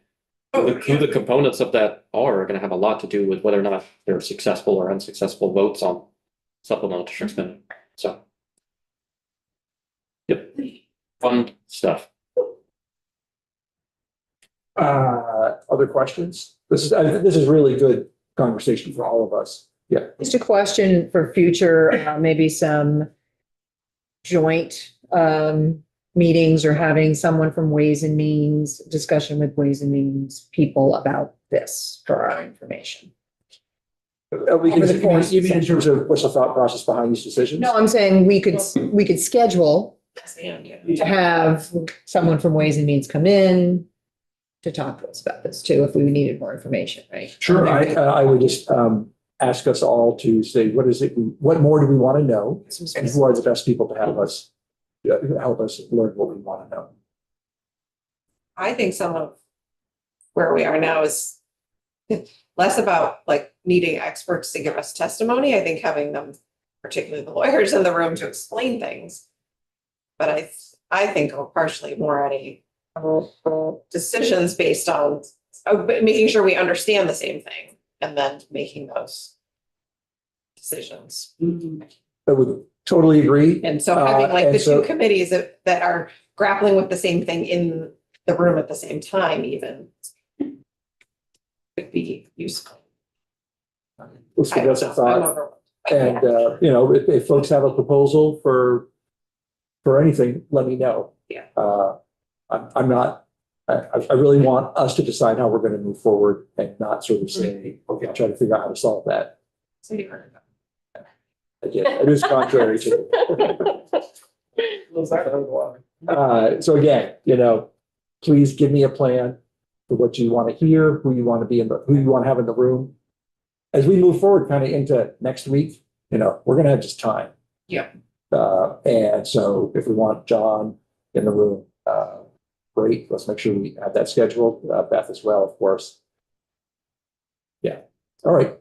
Who the components of that are going to have a lot to do with whether or not there are successful or unsuccessful votes on supplemental district spending. So. Yep. Fun stuff. Other questions? This is really good conversation for all of us. Yeah. Just a question for future, maybe some joint meetings or having someone from Ways and Means, discussion with Ways and Means people about this for our information. We can, Over the course. even in terms of what's the thought process behind these decisions? No, I'm saying we could schedule Yeah. to have someone from Ways and Means come in to talk to us about this too, if we needed more information, right? Sure, I would just ask us all to say, what more do we want to know? And who are the best people to help us learn what we want to know? I think some of where we are now is less about like needing experts to give us testimony. I think having them, particularly the lawyers in the room, to explain things. But I think we're partially more at a decisions based on making sure we understand the same thing and then making those decisions. I would totally agree. And so having like and the so- two committees that are grappling with the same thing in the room at the same time even could be useful. Let's give us a I'm thought. overwhelmed. And, if folks have a proposal for anything, let me know. Yeah. I'm not, I really want us to decide how we're going to move forward and not sort of say, okay, I'll try to figure out how to solve that. So you heard Again, it is contrary to. So again, please give me a plan for what you want to hear, who you want to be who you want to have in the room. As we move forward kind of into next week, we're going to have just time. Yeah. And so if we want John in the room, great. Let's make sure we have that scheduled. Beth as well, of course. Yeah. All right.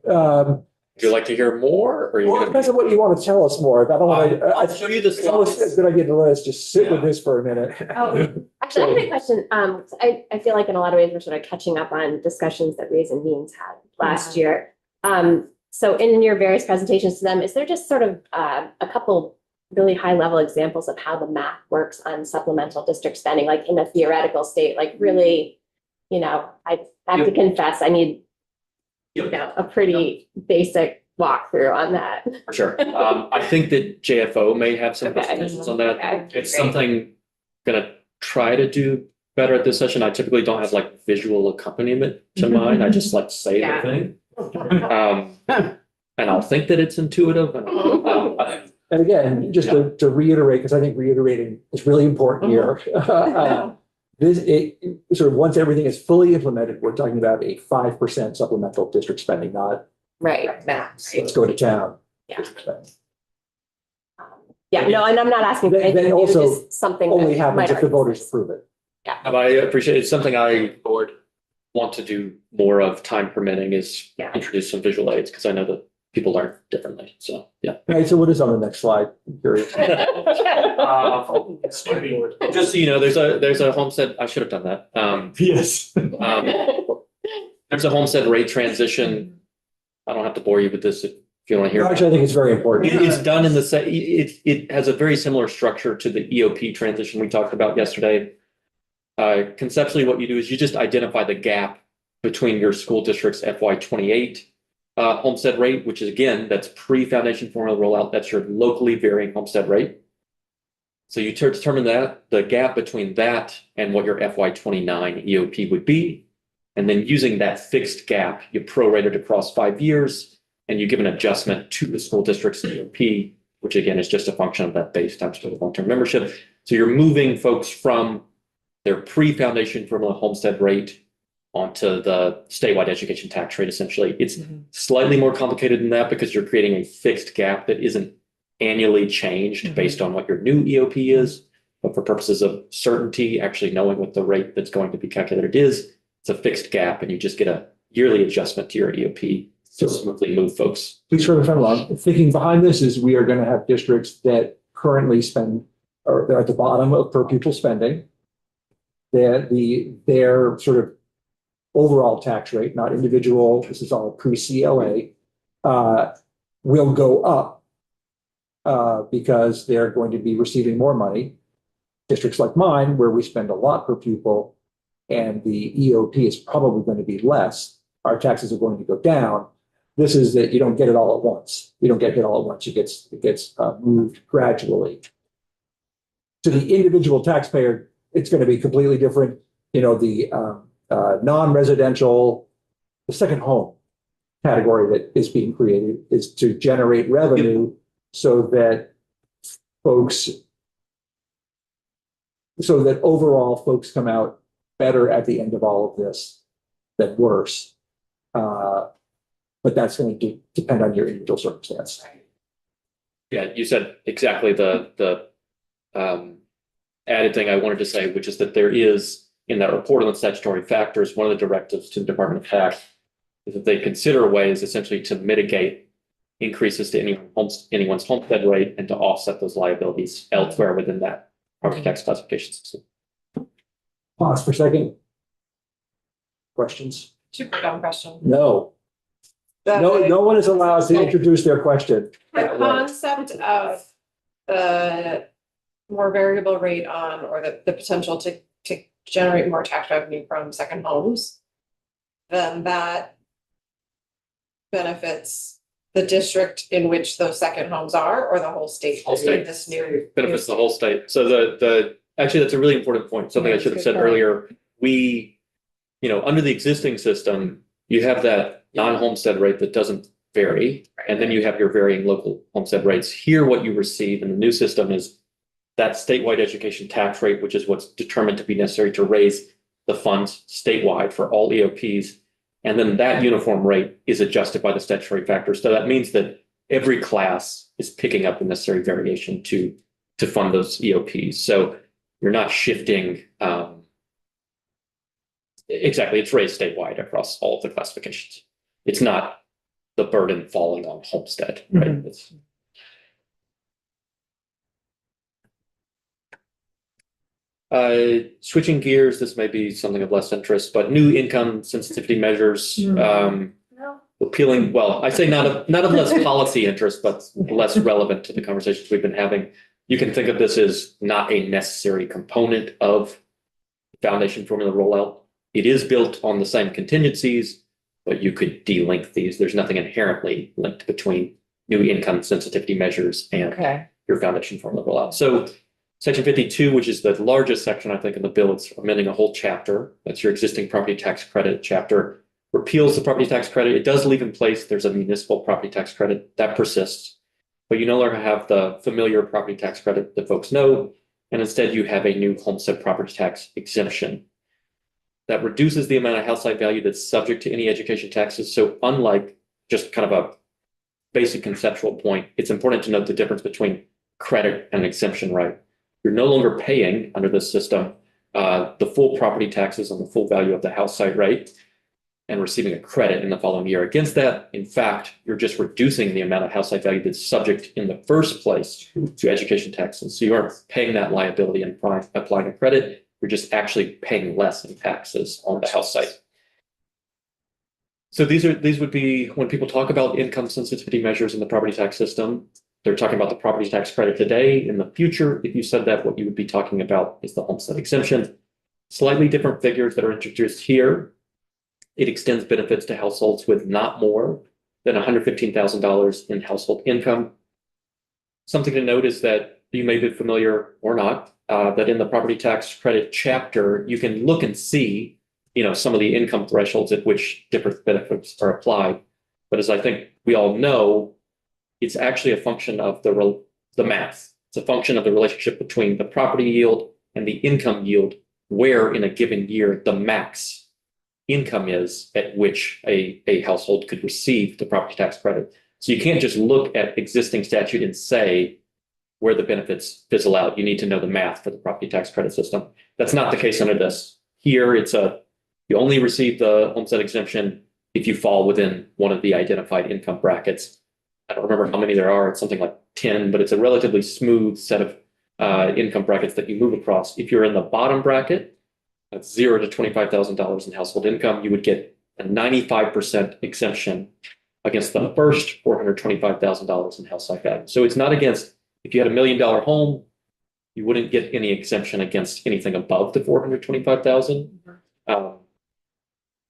Would you like to hear more or are you Well, it gonna? depends on what you want to tell us more. I don't want I'll show you the It's always a slides. good idea to let us just sit with this for a minute. Oh, actually, I have a question. I feel like in a lot of ways, we're sort of catching up on discussions that Ways and Means had last year. So in your various presentations to them, is there just sort of a couple really high level examples of how the math works on supplemental district spending, like in a theoretical state, like really, I have to confess, I need, a pretty basic walkthrough on that. For sure. I think that JFO may have some Okay. presentations on that. Okay, It's great. something I'm gonna try to do better at this session. I typically don't have like visual accompaniment to mine. I just like say the Yeah. thing. And I'll think that it's intuitive and, And again, just to reiterate, because I think reiterating is really important here. Sort of once everything is fully implemented, we're talking about a 5% supplemental district spending, not Right. Max. let's go to town. Yeah. district spending. Yeah, no, and I'm not asking. for Then anything new, also just something that Only happens might if the already voters exist. approve it. I appreciate, it's something I want to do more of, time permitting, is Yeah. introduce some visual aids, because I know that people learn differently, so, yeah. All right, so what is on the next slide? I'm curious. Just so you know, there's a homestead, I should have done that. Yes. There's a homestead rate transition. I don't have to bore you with this if you want to hear. about it. Actually, I think it's very important. It's done in the it has a very similar structure to the EOP transition we talked about yesterday. Conceptually, what you do is you just identify the gap between your school district's FY28 homestead rate, which is, again, that's pre-foundation formula rollout. That's your locally varying homestead rate. So you determine that the gap between that and what your FY29 EOP would be. And then using that fixed gap, you prorate it across 5 years, and you give an adjustment to the school district's EOP, which again is just a function of that base times total long-term membership. So you're moving folks from their pre-foundation formula homestead rate onto the statewide education tax rate, essentially. It's slightly more complicated than that because you're creating a fixed gap that isn't annually changed based on what your new EOP is. But for purposes of certainty, actually knowing what the rate that's going to be calculated is, it's a fixed gap, and you just get a yearly adjustment to your EOP to smoothly move folks. Please correct me if I'm wrong. Thinking behind this is we are going to have districts that currently spend, or they're at the bottom of per pupil spending. Their sort of overall tax rate, not individual, this is all pre-CLA, will go up because they're going to be receiving more money. Districts like mine, where we spend a lot per pupil and the EOP is probably going to be less, our taxes are going to go down. This is that you don't get it all at once. You don't get it all at once. It gets moved gradually. To the individual taxpayer, it's going to be completely different. You know, the non-residential, the second home category that is being created is to generate revenue so that overall folks come out better at the end of all of this than worse. But that's going to depend on your individual circumstance. Yeah, you said exactly the added thing I wanted to say, which is that there is, in that report on the statutory factors, one of the directives to the Department of Tax is that they consider ways essentially to mitigate increases to anyone's homestead rate and to offset those liabilities elsewhere within that property tax classification system. Pause for a second. Questions? Super dumb question. No. No one is allowed to introduce their question. The concept of the more variable rate on, or the potential to generate more tax revenue from second homes, then that benefits the district in which those second homes are, or the whole state. Whole state. This new. Benefits the whole state. So actually, that's a really important point. Something I That's should a have good said point. earlier. Under the existing system, you have that non-homestead rate that doesn't vary. And then you have your varying local homestead rates. Here, what you receive in the new system is that statewide education tax rate, which is what's determined to be necessary to raise the funds statewide for all EOPs. And then that uniform rate is adjusted by the statutory factors. So that means that every class is picking up the necessary variation to fund those EOPs. So you're not shifting. Exactly, it's raised statewide across all of the classifications. It's not the burden falling on homestead, right? It's, switching gears, this may be something of less interest, but new income sensitivity measures, appealing, well, I say not of less policy interest, but less relevant to the conversations we've been having. You can think of this as not a necessary component of foundation formula rollout. It is built on the same contingencies, but you could delink these. There's nothing inherently linked between new income sensitivity measures and Okay. your foundation formula rollout. So Section 52, which is the largest section, I think, in the bill, it's amending a whole chapter. That's your existing property tax credit chapter. repeals the property tax credit. It does leave in place, there's a municipal property tax credit that persists. But you no longer have the familiar property tax credit that folks know, and instead you have a new homestead property tax exemption that reduces the amount of house site value that's subject to any education taxes. So unlike just kind of a basic conceptual point, it's important to note the difference between credit and exemption right. You're no longer paying under this system the full property taxes on the full value of the house site rate and receiving a credit in the following year against that. In fact, you're just reducing the amount of house site value that's subject in the first place to education taxes. So you aren't paying that liability and applying a credit. You're just actually paying less in taxes on the house site. So these would be when people talk about income sensitivity measures in the property tax system, they're talking about the property tax credit today. In the future, if you said that, what you would be talking about is the homestead exemption. Slightly different figures that are introduced here. It extends benefits to households with not more than $115,000 in household income. Something to note is that you may be familiar or not, that in the property tax credit chapter, you can look and see, some of the income thresholds at which different benefits are applied. But as I think we all know, it's actually a function of the math. It's a function of the relationship between the property yield and the income yield, where in a given year, the max income is at which a household could receive the property tax credit. So you can't just look at existing statute and say where the benefits fizzle out. You need to know the math for the property tax credit system. That's not the case under this. Here, you only receive the homestead exemption if you fall within one of the identified income brackets. I don't remember how many there are. It's something like 10, but it's a relatively smooth set of income brackets that you move across. If you're in the bottom bracket, that's $0 to $25,000 in household income, you would get a 95% exemption against the first $425,000 in house site value. So it's not against, if you had $1 million home, you wouldn't get any exemption against anything above the $425,000.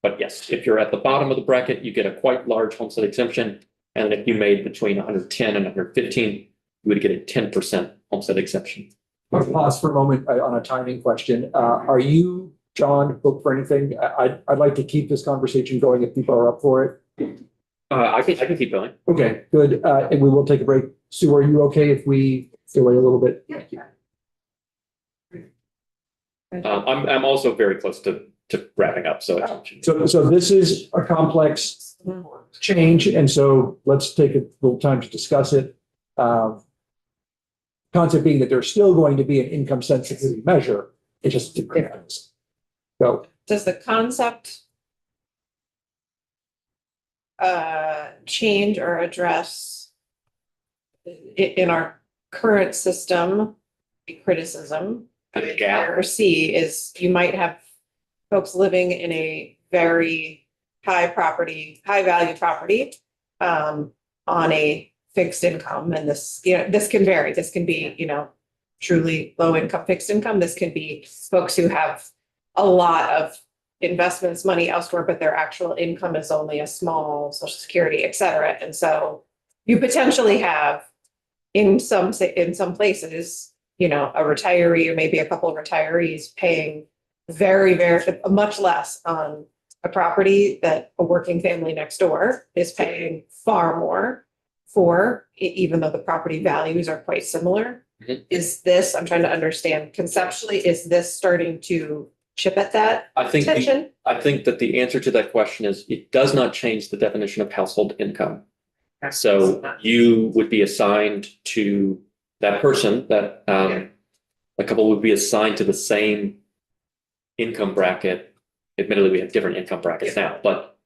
But yes, if you're at the bottom of the bracket, you get a quite large homestead exemption. And if you made between 110 and 115, you would get a 10% homestead exemption. I'll pause for a moment on a timing question. Are you, John, booked for anything? I'd like to keep this conversation going if people are up for it. I can keep going. Okay, good. And we will take a break. Sue, are you okay if we delay a little bit? Yeah. I'm also very close to wrapping up. So this is a complex change, and so let's take a little time to discuss it. Concept being that there's still going to be an income sensitivity measure. It's just different. So Does the concept change or address in our current system, the criticism or see is you might have folks living in a very high value property on a fixed income. And this can vary. This can be, truly low income fixed income. This can be folks who have a lot of investments, money elsewhere, but their actual income is only a small Social Security, et cetera. And so you potentially have in some places, a retiree or maybe a couple of retirees paying very, very much less on a property that a working family next door is paying far more for, even though the property values are quite similar. Mm-hmm. Is this, I'm trying to understand conceptually, is this starting to chip at that tension? I think that the answer to that question is it does not change the definition of household income. So you would be assigned to that person, that a couple would be assigned to the same income bracket. Admittedly, we have different income brackets now, but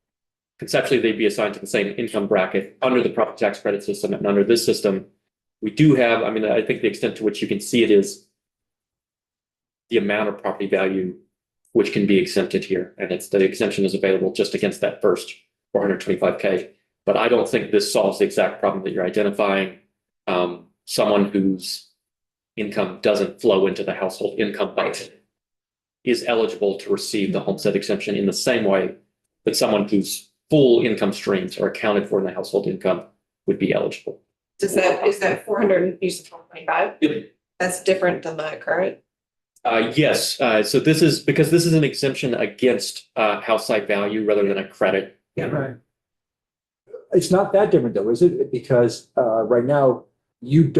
conceptually they'd be assigned to the same income bracket under the property tax credit system. And under this system, we do have, I think the extent to which you can see it is the amount of property value which can be exempted here. And the exemption is available just against that first 425K. But I don't think this solves the exact problem that you're identifying. Someone whose income doesn't flow into the household income bucket is eligible to receive the homestead exemption in the same way that someone whose full income streams are accounted for in the household income would be eligible. Is that 400, you said 425? Yep. That's different than the current Yes, so this is, because this is an exemption against house site value rather than a credit. Right. It's not that different though, is it? Because right now you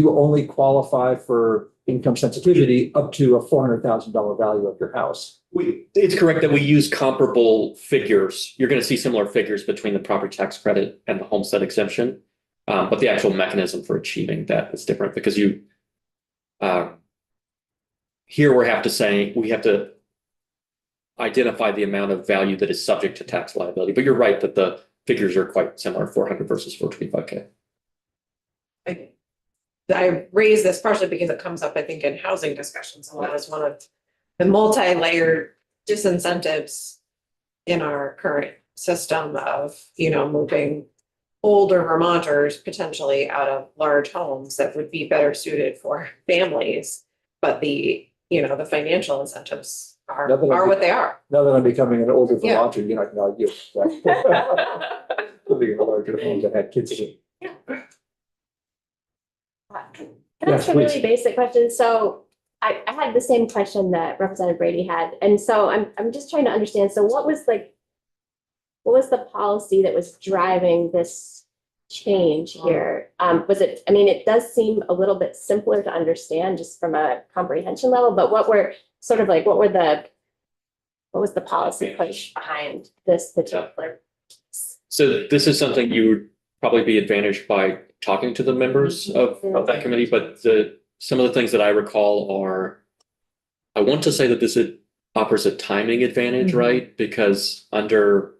only qualify for income sensitivity up to a $400,000 value of your house. It's correct that we use comparable figures. You're going to see similar figures between the property tax credit and the homestead exemption. But the actual mechanism for achieving that is different because here we have to identify the amount of value that is subject to tax liability. But you're right that the figures are quite similar, 400 versus 425K. I raise this partially because it comes up, I think, in housing discussions a lot as one of the multi-layered disincentives in our current system of, moving older Vermonters potentially out of large homes that would be better suited for families. But the financial incentives are what they are. Now that I'm becoming an older Yeah. Vermonter, you're not going to argue that. Living in a larger home that had kids in it. Can I Yes, ask a really please. basic question? So I had the same question that Representative Brady had. And so I'm just trying to understand. So what was the policy that was driving this change here? Was it, it does seem a little bit simpler to understand just from a comprehension level, but what was the policy push behind this particular? So this is something you would probably be advantaged by talking to the members of that committee, but some of the things that I recall are, I want to say that this offers a timing advantage, right? Because under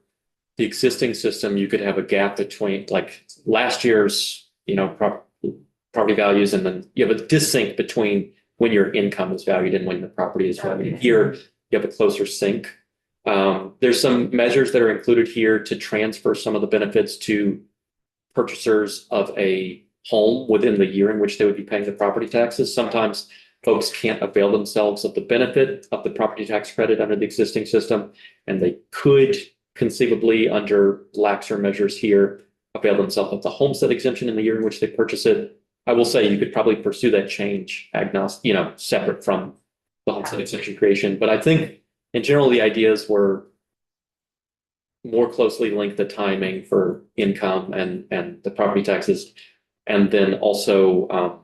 the existing system, you could have a gap between like last year's, property values, and then you have a dissync between when your income is valued and when the property is valued. Here, you have a closer sync. There's some measures that are included here to transfer some of the benefits to purchasers of a home within the year in which they would be paying the property taxes. Sometimes folks can't avail themselves of the benefit of the property tax credit under the existing system, and they could conceivably, under laxer measures here, avail themselves of the homestead exemption in the year in which they purchase it. I will say you could probably pursue that change agnostic, separate from the homestead exemption creation. But I think in general, the ideas were more closely link the timing for income and the property taxes. And then also,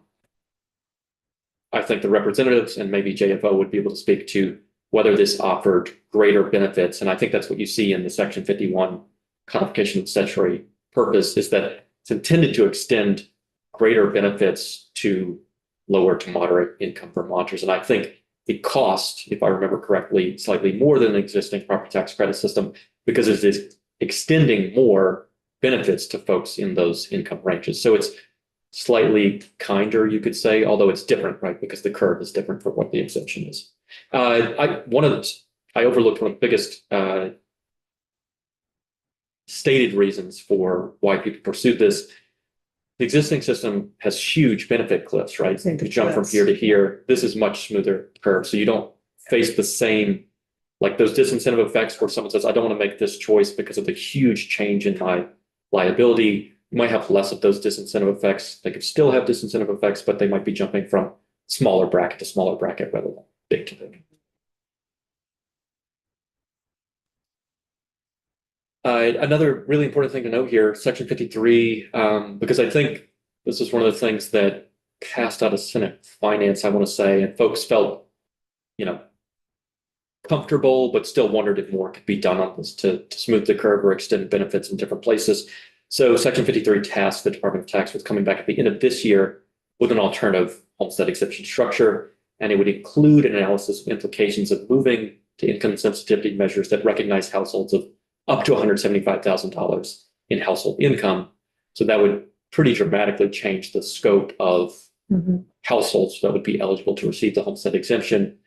I think the representatives and maybe JFO would be able to speak to whether this offered greater benefits. And I think that's what you see in the Section 51 codification of statutory purpose, is that it's intended to extend greater benefits to lower to moderate income Vermonters. And I think it costs, if I remember correctly, slightly more than the existing property tax credit system, because it is extending more benefits to folks in those income ranges. So it's slightly kinder, you could say, although it's different, right? Because the curve is different for what the exemption is. I overlooked one of the biggest stated reasons for why people pursued this. The existing system has huge benefit cliffs, right? You jump from here to here. This is much smoother curve, so you don't face the same, like those disincentive effects where someone says, I don't want to make this choice because of the huge change in my liability. You might have less of those disincentive effects. They could still have disincentive effects, but they might be jumping from smaller bracket to smaller bracket rather than big to big. Another really important thing to note here, Section 53, because I think this is one of the things that passed out of Senate Finance, I want to say, and folks felt, comfortable, but still wondered if more could be done on this to smooth the curve or extend benefits in different places. So Section 53 tasked the Department of Tax with coming back at the end of this year with an alternative homestead exemption structure, and it would include an analysis of implications of moving to income sensitivity measures that recognize households of up to $175,000 in household income. So that would pretty dramatically change the scope of households that would be eligible to receive the homestead exemption.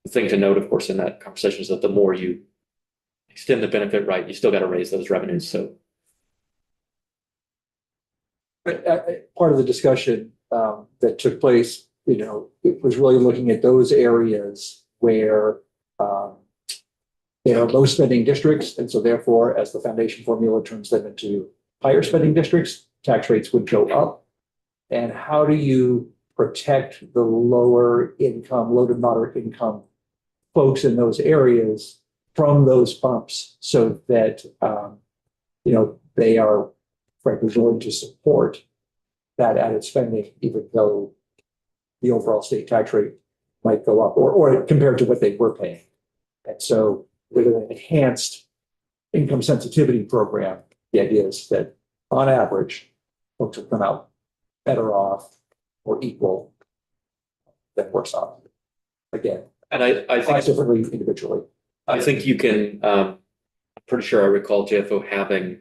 The thing to note, of course, in that conversation is that the more you extend the benefit, right, you still got to raise those revenues. So, But part of the discussion that took place, it was really looking at those areas where there are low spending districts. And so therefore, as the foundation formula turns them into higher spending districts, tax rates would go up. And how do you protect the lower income, low to moderate income folks in those areas from those bumps so that, they are frankly willing to support that added spending, even though the overall state tax rate might go up or compared to what they were paying. And so with an enhanced income sensitivity program, the idea is that on average, folks will come out better off or equal than worse off. Again, And I price think, differently individually. I think you can, I'm pretty sure I recall JFO having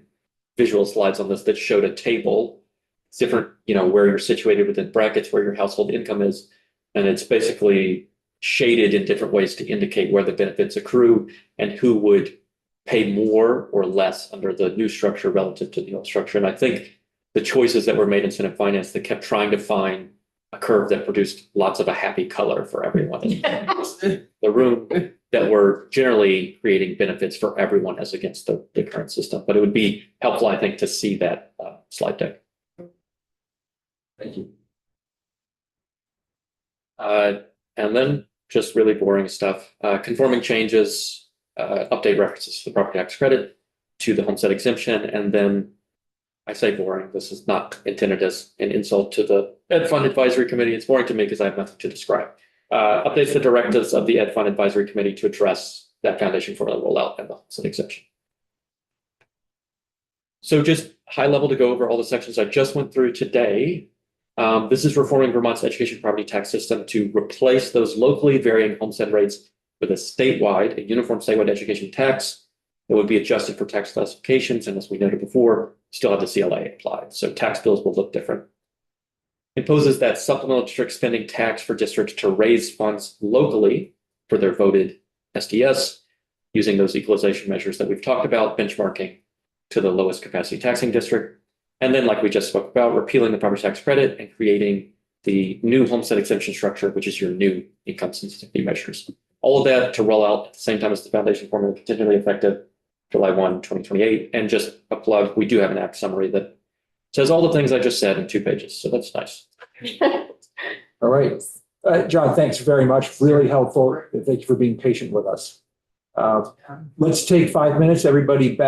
visual slides on this that showed a table. It's different, where you're situated within brackets, where your household income is. And it's basically shaded in different ways to indicate where the benefits accrue and who would pay more or less under the new structure relative to the old structure. And I think the choices that were made in Senate Finance that kept trying to find a curve that produced lots of a happy color for everyone in the room that were generally creating benefits for everyone as against the current system. But it would be helpful, I think, to see that slide deck. Thank you. And then just really boring stuff, conforming changes, update references to the property tax credit, to the homestead exemption, and then I say boring, this is not intended as an insult to the Ed Fund Advisory Committee. It's boring to me because I have nothing to describe. Updates the directives of the Ed Fund Advisory Committee to address that foundation formula rollout and the homestead exemption. So just high level to go over all the sections I just went through today. This is reforming Vermont's education property tax system to replace those locally varying homestead rates with a uniform statewide education tax that would be adjusted for tax classifications. And as we noted before, still have the CLA applied. So tax bills will look different. Imposes that supplemental district spending tax for districts to raise funds locally for their voted SDS using those equalization measures that we've talked about, benchmarking to the lowest capacity taxing district. And then, like we just spoke about, repealing the property tax credit and creating the new homestead exemption structure, which is your new income sensitivity measures. All of that to roll out at the same time as the foundation formula, contingently effective July 1, 2028. And just a plug, we do have an act summary that says all the things I just said in 2 pages. So that's nice. All right. John, thanks very much. Really helpful. Thank you for being patient with us. Let's take 5 minutes. Everybody back.